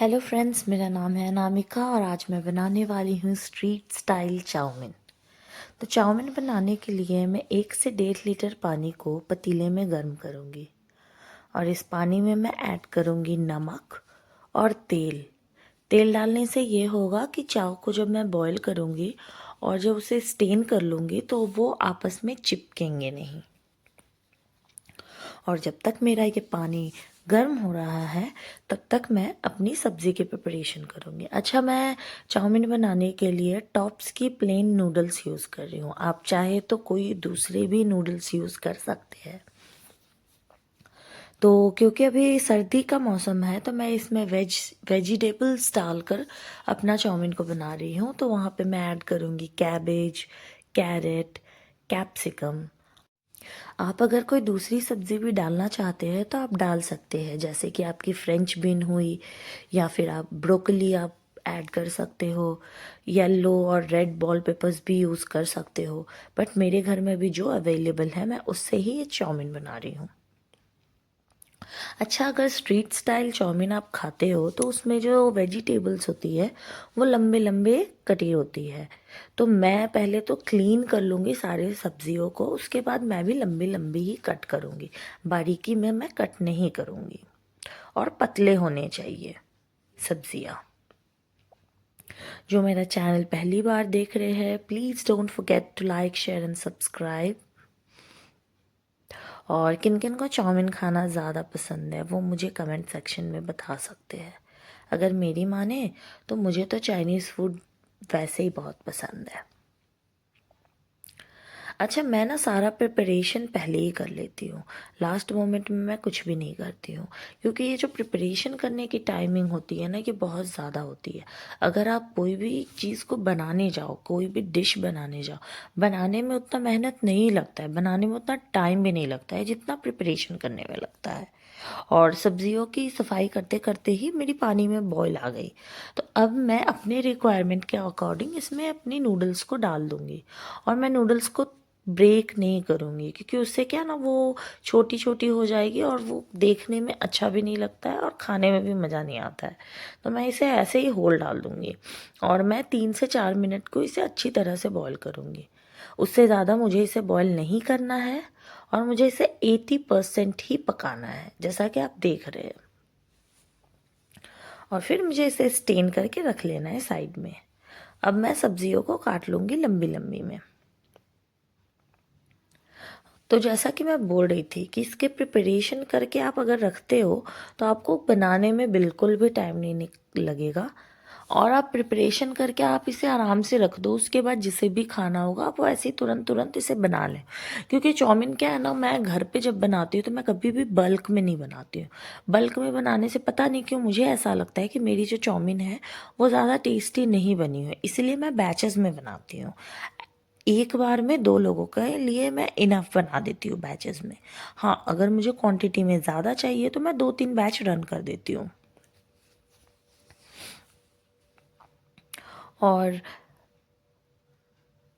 Hello friends, मेरा नाम है अनामिका और आज मैं बनाने वाली हूँ स्ट्रीट स्टाइल चाउमीन। तो चाउमीन बनाने के लिए मैं 1 से 1.5 लीटर पानी को पतीले में गर्म करूँगी और इस पानी में मैं ऐड करूँगी नमक और तेल। तेल डालने से ये होगा कि चाव को जब मैं बॉईल करूँगी और जब उसे स्टेन कर लूँगी तो वो आपस में चिपकेंगे नहीं। और जब तक मेरा ये पानी गर्म हो रहा है तब तक मैं अपनी सब्ज़ी की प्रिपरेशन करूँगी। अच्छा, मैं चाउमीन बनाने के लिए टॉप्स की प्लेन नूडल्स यूज़ कर रही हूँ। आप चाहे तो कोई दूसरे भी नूडल्स यूज़ कर सकते हैं। तो क्योंकि अभी सर्दी का मौसम है तो मैं इसमें वेजिटेबल्स डालकर अपना चाउमीन को बना रही हूँ। तो वहाँ पे मैं ऐड करूँगी कैबेज, कैरेट, कैप्सिकम। आप अगर कोई दूसरी सब्ज़ी भी डालना चाहते हैं तो आप डाल सकते हैं, जैसे कि आपकी फ्रेंच बीन हुई या फिर आप ब्रोकली आप ऐड कर सकते हो। येलो और रेड बॉल पेपर्स भी यूज़ कर सकते हो, बट मेरे घर में भी जो अवेलेबल है मैं उससे ही ये चाउमीन बना रही हूँ। अच्छा, अगर स्ट्रीट स्टाइल चाउमीन आप खाते हो तो उसमें जो वेजिटेबल्स होती है वो लंबे लंबे कटी होती है। तो मैं पहले तो क्लीन कर लूँगी सारे सब्जियों को, उसके बाद मैं भी लंबी लंबी ही कट करूँगी। बारीकी में मैं कट नहीं करूँगी और पतले होने चाहिए सब्जियाँ। जो मेरा चैनल पहली बार देख रहे हैं, please don't forget to like, share and subscribe. और किन किन को चाउमीन खाना ज़्यादा पसंद है वो मुझे कमेंट सेक्शन में बता सकते हैं। अगर मेरी माने तो मुझे तो चाइनीज़ फूड वैसे ही बहुत पसंद है। अच्छा, मैं ना सारा प्रिपरेशन पहले ही कर लेती हूँ। लास्ट मोमेंट में मैं कुछ भी नहीं करती हूँ, क्योंकि ये जो प्रिपरेशन करने की टाइमिंग होती है ना, ये बहुत ज़्यादा होती है। अगर आप कोई भी चीज़ को बनाने जाओ, कोई भी डिश बनाने जाओ, बनाने में उतना मेहनत नहीं लगता है, बनाने में उतना टाइम भी नहीं लगता है जितना प्रिपरेशन करने में लगता है। और सब्जियों की सफाई करते करते ही मेरी पानी में बॉईल आ गई। तो अब मैं अपने रिक्वायरमेंट के अकॉर्डिंग इसमें अपनी नूडल्स को डाल दूँगी। और मैं नूडल्स को ब्रेक नहीं करूँगी, क्योंकि उससे क्या ना वो छोटी छोटी हो जाएगी और वो देखने में अच्छा भी नहीं लगता है और खाने में भी मज़ा नहीं आता है। तो मैं इसे ऐसे ही होल डाल दूँगी और मैं 3 से 4 मिनट को इसे अच्छी तरह से बॉईल करूँगी। उससे ज़्यादा मुझे इसे बॉईल नहीं करना है और मुझे इसे 80% ही पकाना है, जैसा कि आप देख रहे हैं। और फिर मुझे इसे स्टेन करके रख लेना है साइड में। अब मैं सब्जियों को काट लूँगी लंबी लंबी में। तो जैसा कि मैं बोल रही थी कि इसके प्रिपरेशन करके आप अगर रखते हो तो आपको बनाने में बिल्कुल भी टाइम नहीं लगेगा। और आप प्रिपरेशन करके आप इसे आराम से रख दो, उसके बाद जिसे भी खाना होगा आप वो ऐसे ही तुरंत तुरंत इसे बना लें। क्योंकि चाउमीन क्या है ना, मैं घर पे जब बनाती हूँ तो मैं कभी भी बल्क में नहीं बनाती हूँ। बल्क में बनाने से पता नहीं क्यों मुझे ऐसा लगता है कि मेरी जो चाउमीन है वो ज़्यादा टेस्टी नहीं बनी हुई, इसलिए मैं बैचेस में बनाती हूँ। एक बार में 2 लोगों के लिए मैं इनफ बना देती हूँ बैचेस में। हाँ, अगर मुझे क्वांटिटी में ज़्यादा चाहिए तो मैं 2-3 बैच रन कर देती हूँ। और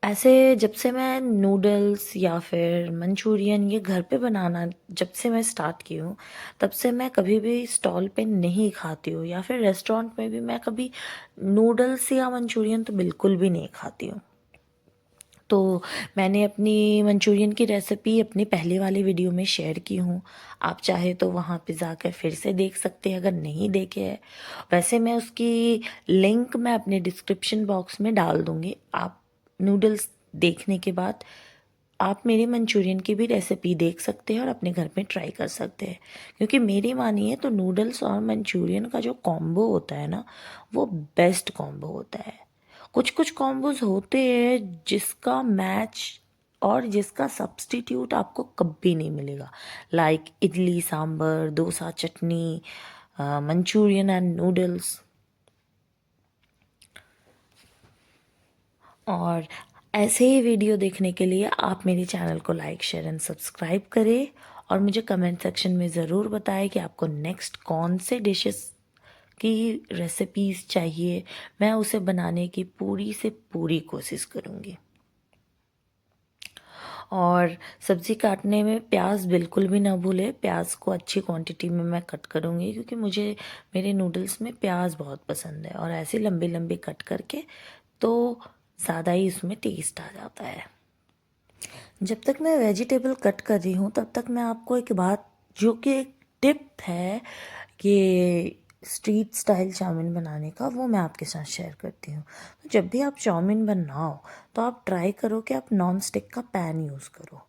ऐसे जब से मैं नूडल्स या फिर मंचूरियन ये घर पे बनाना जब से मैं स्टार्ट की हूँ, तब से मैं कभी भी स्टॉल पे नहीं खाती हूँ, या फिर रेस्टोरेंट में भी मैं कभी नूडल्स या मंचूरियन तो बिल्कुल भी नहीं खाती हूँ। तो मैंने अपनी मंचूरियन की रेसिपी अपनी पहले वाली वीडियो में शेयर की हूँ। आप चाहे तो वहाँ पे जाकर फिर से देख सकते हैं, अगर नहीं देखे हैं। वैसे मैं उसकी लिंक मैं अपने डिस्क्रिप्शन बॉक्स में डाल दूँगी। आप नूडल्स देखने के बाद आप मेरी मंचूरियन की भी रेसिपी देख सकते हैं और अपने घर में ट्राई कर सकते हैं। क्योंकि मेरी मानिए तो नूडल्स और मंचूरियन का जो कॉम्बो होता है ना, वो बेस्ट कॉम्बो होता है। कुछ कुछ कॉम्बोज होते हैं जिसका मैच और जिसका सब्स्टिट्यूट आपको कभी नहीं मिलेगा, like idli sambar, dosa chutney, Manchurian and noodles. और ऐसे ही वीडियो देखने के लिए आप मेरे चैनल को लाइक, शेयर एंड सब्सक्राइब करें और मुझे कमेंट सेक्शन में ज़रूर बताएं कि आपको नेक्स्ट कौन से डिशेस की रेसिपीज़ चाहिए। मैं उसे बनाने की पूरी से पूरी कोशिश करूँगी। और सब्ज़ी काटने में प्याज बिल्कुल भी ना भूले, प्याज को अच्छी क्वांटिटी में मैं कट करूँगी क्योंकि मुझे मेरे नूडल्स में प्याज बहुत पसंद है, और ऐसे लंबी लंबी कट करके तो ज़्यादा ही उसमें टेस्ट आ जाता है। जब तक मैं वेजिटेबल कट कर रही हूँ तब तक मैं आपको एक बात, जो कि एक टिप है कि स्ट्रीट स्टाइल चाउमीन बनाने का, वो मैं आपके साथ शेयर करती हूँ। तो जब भी आप चाउमीन बनाओ तो आप ट्राई करो कि आप नॉन स्टिक का पैन यूज़ करो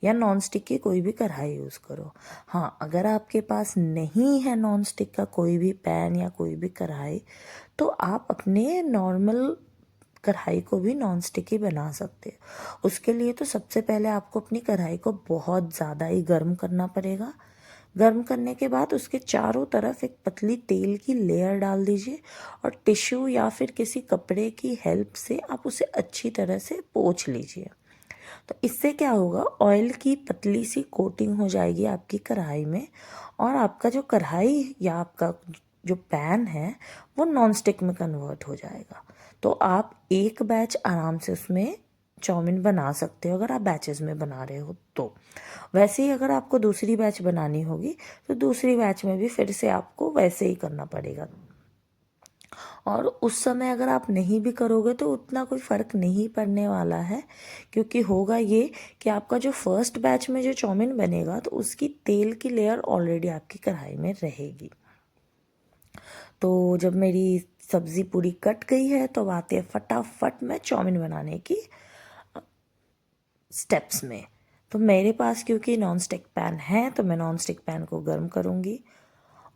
या नॉन स्टिक की कोई भी कढ़ाई यूज़ करो। हाँ, अगर आपके पास नहीं है नॉन स्टिक का कोई भी पैन या कोई भी कढ़ाई, तो आप अपने नॉर्मल कढ़ाई को भी नॉन स्टिक ही बना सकते हो। उसके लिए तो सबसे पहले आपको अपनी कढ़ाई को बहुत ज़्यादा ही गर्म करना पड़ेगा। गर्म करने के बाद उसके चारों तरफ एक पतली तेल की लेयर डाल दीजिए और टिश्यू या फिर किसी कपड़े की हेल्प से आप उसे अच्छी तरह से पोंछ लीजिए। तो इससे क्या होगा, ऑयल की पतली सी कोटिंग हो जाएगी आपकी कढ़ाई में, और आपका जो कढ़ाई या आपका जो पैन है वो नॉन स्टिक में कन्वर्ट हो जाएगा। तो आप एक बैच आराम से उसमें चाउमीन बना सकते हो अगर आप बैचेस में बना रहे हो तो। वैसे ही अगर आपको दूसरी बैच बनानी होगी तो दूसरी बैच में भी फिर से आपको वैसे ही करना पड़ेगा। और उस समय अगर आप नहीं भी करोगे तो उतना कोई फ़र्क नहीं पड़ने वाला है, क्योंकि होगा ये कि आपका जो फर्स्ट बैच में जो चाउमीन बनेगा तो उसकी तेल की लेयर ऑलरेडी आपकी कढ़ाई में रहेगी। तो जब मेरी सब्ज़ी पूरी कट गई है तो आते हैं फटाफट मैं चाउमीन बनाने की स्टेप्स में। तो मेरे पास क्योंकि नॉन स्टिक पैन है तो मैं नॉन स्टिक पैन को गर्म करूँगी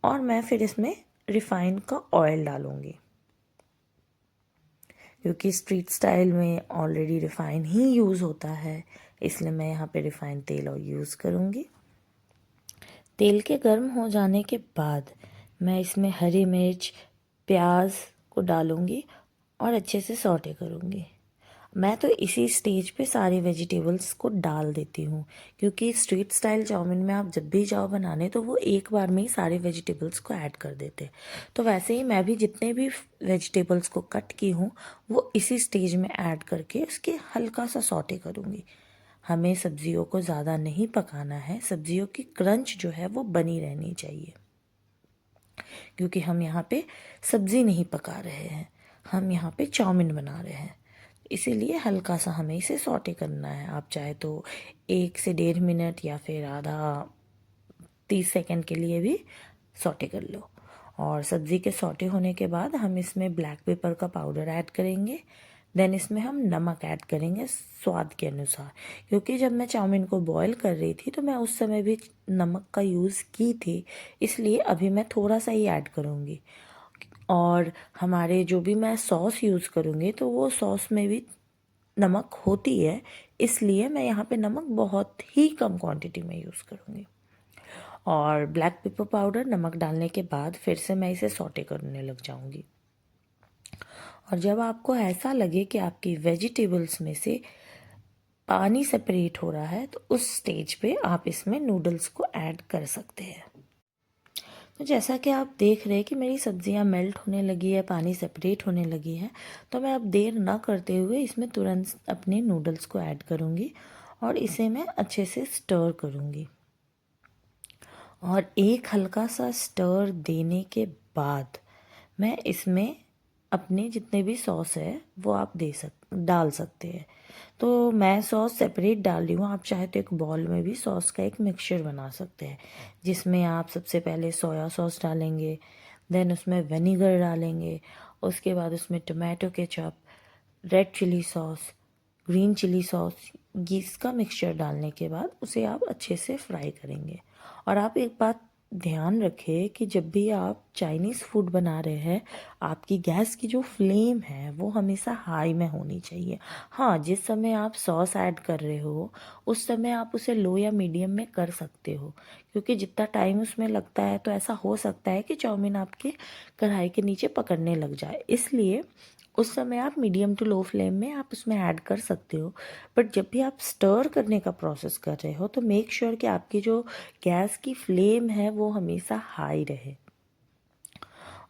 और मैं फिर इसमें रिफाइन का ऑयल डालूँगी, क्योंकि स्ट्रीट स्टाइल में ऑलरेडी रिफाइन ही यूज़ होता है, इसलिए मैं यहाँ पे रिफाइन तेल और यूज़ करूँगी। तेल के गर्म हो जाने के बाद मैं इसमें हरी मिर्च, प्याज को डालूँगी और अच्छे से सौटे करूँगी। मैं तो इसी स्टेज पे सारे वेजिटेबल्स को डाल देती हूँ, क्योंकि स्ट्रीट स्टाइल चाउमीन में आप जब भी जाओ बनाने तो वो एक बार में ही सारे वेजिटेबल्स को ऐड कर देते हैं। तो वैसे ही मैं भी जितने भी वेजिटेबल्स को कट की हूँ वो इसी स्टेज में ऐड करके उसके हल्का सा सौटे करूँगी। हमें सब्जियों को ज़्यादा नहीं पकाना है, सब्जियों की क्रंच जो है वो बनी रहनी चाहिए, क्योंकि हम यहाँ पे सब्ज़ी नहीं पका रहे हैं, हम यहाँ पे चाउमीन बना रहे हैं। इसीलिए हल्का सा हमें इसे सौटे करना है। आप चाहे तो 1 से 1.5 मिनट या फिर आधा 30 सेकंड के लिए भी सौटे कर लो। और सब्ज़ी के सौटे होने के बाद हम इसमें ब्लैक पेपर का पाउडर ऐड करेंगे। देन इसमें हम नमक ऐड करेंगे स्वाद के अनुसार, क्योंकि जब मैं चाउमीन को बॉईल कर रही थी तो मैं उस समय भी नमक का यूज़ की थी, इसलिए अभी मैं थोड़ा सा ही ऐड करूँगी। और हमारे जो भी मैं सॉस यूज़ करूँगी तो वो सॉस में भी नमक होती है, इसलिए मैं यहाँ पे नमक बहुत ही कम क्वांटिटी में यूज़ करूँगी। और ब्लैक पेपर पाउडर, नमक डालने के बाद फिर से मैं इसे सौटे करने लग जाऊँगी। और जब आपको ऐसा लगे कि आपकी वेजिटेबल्स में से पानी सेपरेट हो रहा है तो उस स्टेज पे आप इसमें नूडल्स को ऐड कर सकते हैं। तो जैसा कि आप देख रहे हैं कि मेरी सब्जियां मेल्ट होने लगी है, पानी सेपरेट होने लगी है, तो मैं अब देर ना करते हुए इसमें तुरंत अपने नूडल्स को ऐड करूँगी और इसे मैं अच्छे से स्टर करूँगी। और एक हल्का सा स्टर देने के बाद मैं इसमें अपने जितने भी सॉस है वो आप डाल सकते हैं। तो मैं सॉस सेपरेट डाल रही हूँ, आप चाहे तो एक बॉल में भी सॉस का एक मिक्सचर बना सकते हैं, जिसमें आप सबसे पहले सोया सॉस डालेंगे, देन उसमें विनेगर डालेंगे, उसके बाद उसमें tomato ketchup, red chilli sauce, green chilli sauce, इसका मिक्सचर डालने के बाद उसे आप अच्छे से फ्राई करेंगे। और आप एक बात ध्यान रखें कि जब भी आप चाइनीज़ फूड बना रहे हैं, आपकी गैस की जो फ्लेम है वो हमेशा हाई में होनी चाहिए। हाँ, जिस समय आप सॉस ऐड कर रहे हो उस समय आप उसे लो या मीडियम में कर सकते हो, क्योंकि जितना टाइम उसमें लगता है तो ऐसा हो सकता है कि चाउमीन आपके कढ़ाई के नीचे पकड़ने लग जाए, इसलिए उस समय आप मीडियम टू लो फ्लेम में आप उसमें ऐड कर सकते हो। बट जब भी आप स्टर करने का प्रोसेस कर रहे हो तो मेक श्योर कि आपकी जो गैस की फ्लेम है वो हमेशा हाई रहे,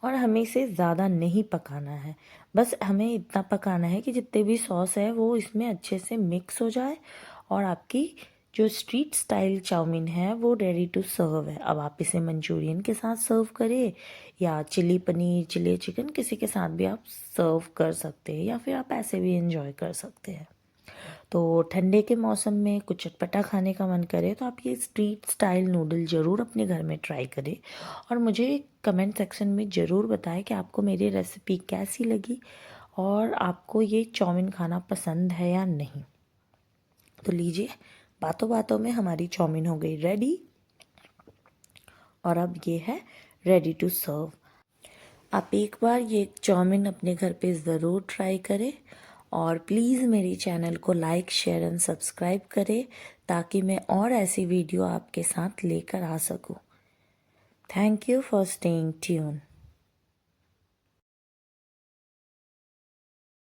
और हमें इसे ज़्यादा नहीं पकाना है। बस हमें इतना पकाना है कि जितने भी सॉस है वो इसमें अच्छे से मिक्स हो जाए और आपकी जो स्ट्रीट स्टाइल चाउमीन है वो रेडी टू सर्व है। अब आप इसे मंचूरियन के साथ सर्व करें या चिली पनीर, चिली चिकन, किसी के साथ भी आप सर्व कर सकते हैं या फिर आप ऐसे भी एंजॉय कर सकते हैं। तो ठंडे के मौसम में कुछ चटपटा खाने का मन करे तो आप ये स्ट्रीट स्टाइल नूडल ज़रूर अपने घर में ट्राई करें और मुझे कमेंट सेक्शन में ज़रूर बताएं कि आपको मेरी रेसिपी कैसी लगी और आपको ये चाउमीन खाना पसंद है या नहीं। तो लीजिए, बातों बातों में हमारी चाउमीन हो गई रेडी और अब ये है रेडी टू सर्व। आप एक बार ये चाउमीन अपने घर पे ज़रूर ट्राई करें और प्लीज़ मेरी चैनल को लाइक, शेयर एंड सब्सक्राइब करें ताकि मैं और ऐसी वीडियो आपके साथ लेकर आ सकूं। Thank you for staying tune.